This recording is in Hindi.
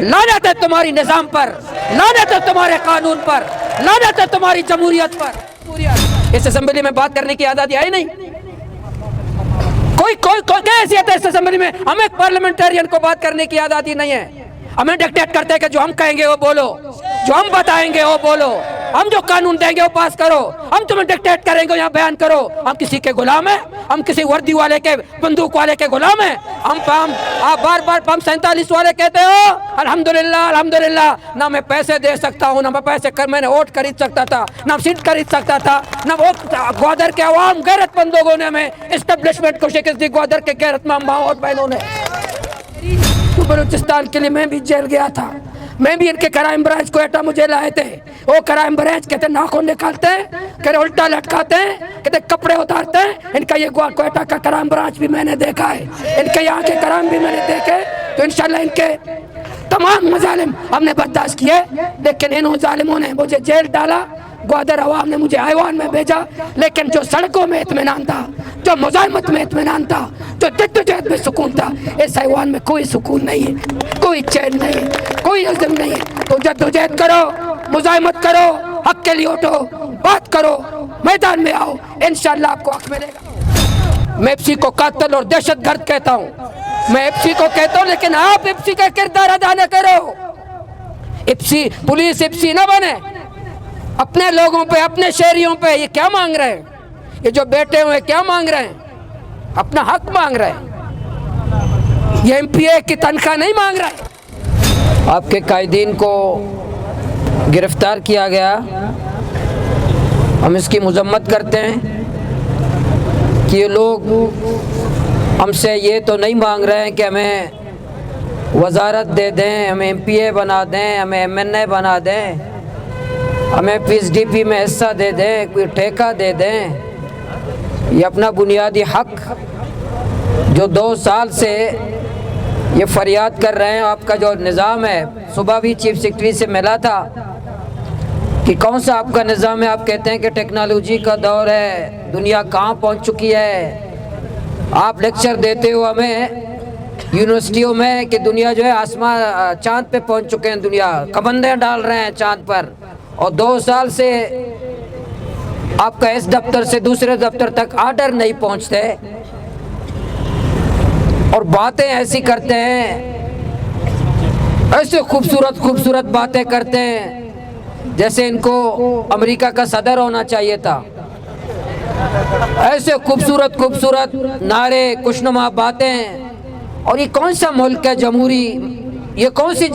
लानत है तुम्हारी निजाम पर, लानत है तुम्हारे कानून पर, लानत है तुम्हारी जमहूरियत पर। इस असेंबली में बात करने की आज़ादी आई नहीं। कोई कोई कोई क्या हैसियत है इस असेंबली में? हमें पार्लियामेंटेरियन को बात करने की आज़ादी नहीं है। हमें डिक्टेट करते हैं कि जो हम कहेंगे वो बोलो, जो हम बताएंगे वो बोलो, हम जो कानून देंगे वो पास करो, हम तुम्हें डिक्टेट करेंगे यहाँ बयान करो। हम किसी के गुलाम हैं? हम किसी वर्दी वाले के, बंदूक वाले के गुलाम हैं? हम आप बार बार हम 47 वाले कहते हो अल्हम्दुलिल्लाह अल्हम्दुलिल्लाह। ना मैं पैसे दे सकता हूँ, ना मैं पैसे मैंने वोट खरीद सकता था, ना सीट खरीद सकता था, ना वोट। ग्वादर के अवाम गैरतमंद लोगों ने हमें एस्टेब्लिशमेंट को शिकस्त दी। ग्वादर के गैरतमंद माँ और बहनों ने। बलूचिस्तान के लिए मैं भी जेल गया था, मैं भी इनके क्राइम ब्रांच क्वेटा मुझे लाए थे। वो क्राइम ब्रांच कहते नाखून निकालते हैं, कहते उल्टा लटकाते हैं, कहते कपड़े उतारते हैं। इनका ये क्वेटा का क्राइम ब्रांच भी मैंने देखा है, इनके यहाँ के क्राइम भी मैंने देखे। तो इंशाल्लाह इनके तमाम मजालिम हमने बर्दाश्त किए, लेकिन इन जालिमों ने मुझे जेल डाला, ग्वादर अवाम ने मुझे ऐवान में भेजा। लेकिन जो सड़कों में इत्मीनान था, जो मुजाहिमत में इत्मीनान था, जो जद्दोजहद में सुकून था, इस ऐवान में कोई सुकून नहीं है, कोई चैन नहीं है, कोई इल्ज़म नहीं है। तो जद्दोजहद करो, मुजाहिमत करो, हक के लिए उठो, बात करो, मैदान में आओ, इंशाअल्लाह आपको हक मिलेगा। मैं एफसी को कातिल और दहशतगर्द कहता हूँ, मैं एफसी को कहता हूँ, लेकिन आप एफसी का किरदार अदा न करो। एफसी पुलिस एफसी न बने। अपने लोगों पे, अपने शहरियों पे ये क्या मांग रहे हैं? ये जो बैठे हुए क्या मांग रहे हैं? अपना हक मांग रहे हैं। ये एमपीए की तनख्वाह नहीं मांग रहा है। आपके कायदीन को गिरफ्तार किया गया, हम इसकी मजम्मत करते हैं कि ये लोग हमसे ये तो नहीं मांग रहे हैं कि हमें वजारत दे दें, हमें एमपीए बना दें, हमें एमएनए बना दें, हमें पीएसडीपी में हिस्सा दे दें, कोई ठेका दे दें। ये अपना बुनियादी हक जो 2 साल से ये फरियाद कर रहे हैं। आपका जो निज़ाम है, सुबह भी चीफ सेक्रेटरी से मिला था कि कौन सा आपका निज़ाम है। आप कहते हैं कि टेक्नोलॉजी का दौर है, दुनिया कहाँ पहुँच चुकी है। आप लेक्चर देते हो हमें यूनिवर्सिटियों में कि दुनिया जो है आसमान चाँद पे पहुँच चुके हैं, दुनिया कबंदे डाल रहे हैं चाँद पर। और 2 साल से आपका इस दफ्तर से दूसरे दफ्तर तक आर्डर नहीं पहुंचते, और बातें ऐसी करते हैं, ऐसे खूबसूरत खूबसूरत बातें करते हैं जैसे इनको अमेरिका का सदर होना चाहिए था। ऐसे खूबसूरत खूबसूरत नारे, खुशनुमा बातें। और ये कौन सा मुल्क है जमहूरी? ये कौन सी